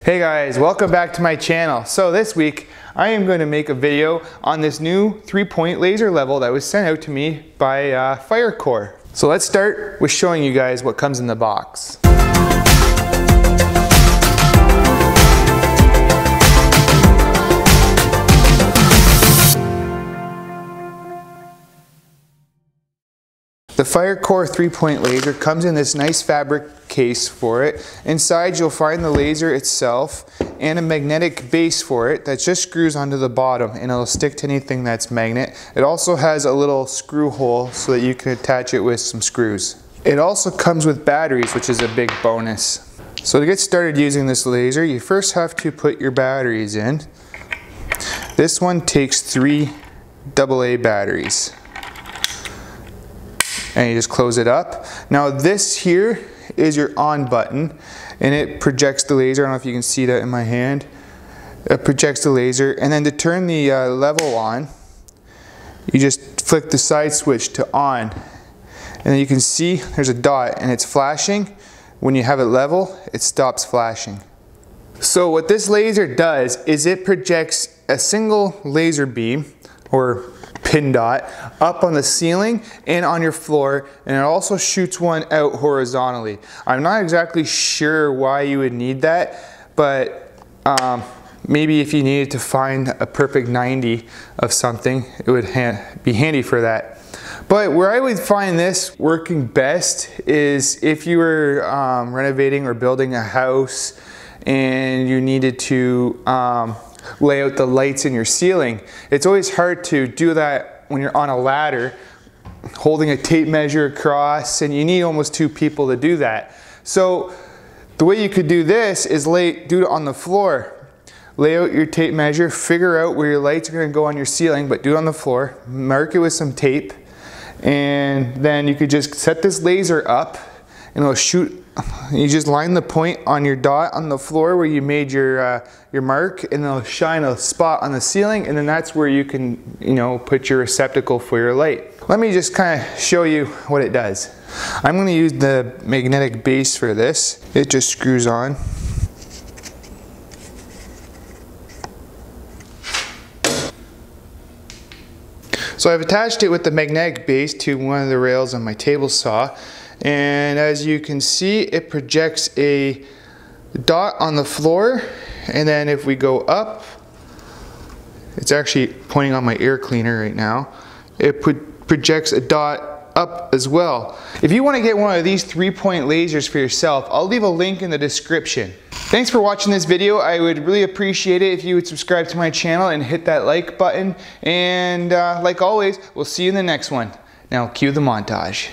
Hey guys, welcome back to my channel. So this week I am going to make a video on this new 3-point laser level that was sent out to me by Firecore. So let's start with showing you guys what comes in the box. The Firecore 3-point laser comes in this nice fabric case for it. Inside you'll find the laser itself and a magnetic base for it that just screws onto the bottom and it'll stick to anything that's magnet. It also has a little screw hole so that you can attach it with some screws. It also comes with batteries, which is a big bonus. So to get started using this laser, you first have to put your batteries in. This one takes 3 AA batteries. And you just close it up. Now this here is your on button and it projects the laser. I don't know if you can see that in my hand. It projects the laser, and then to turn the level on, you just flick the side switch to on. And then you can see there's a dot and it's flashing. When you have it level, it stops flashing. So what this laser does is it projects a single laser beam or pin dot up on the ceiling and on your floor, and it also shoots one out horizontally. I'm not exactly sure why you would need that, but maybe if you needed to find a perfect 90 of something, it would be handy for that. But where I would find this working best is if you were renovating or building a house and you needed to lay out the lights in your ceiling. It's always hard to do that when you're on a ladder holding a tape measure across, and you need almost 2 people to do that. So the way you could do this is do it on the floor. Lay out your tape measure, figure out where your lights are going to go on your ceiling, but do it on the floor. Mark it with some tape, and then you could just set this laser up and it'll shoot. You just line the point on your dot on the floor where you made your mark, and it'll shine a spot on the ceiling, and then that's where you can, put your receptacle for your light. Let me just kind of show you what it does. I'm going to use the magnetic base for this. It just screws on. So I've attached it with the magnetic base to one of the rails on my table saw. And as you can see, it projects a dot on the floor, and then if we go up, it's actually pointing on my air cleaner right now, it projects a dot up as well. If you want to get one of these 3-point lasers for yourself, I'll leave a link in the description. Thanks for watching this video. I would really appreciate it if you would subscribe to my channel and hit that like button, and like always, we'll see you in the next one. Now cue the montage.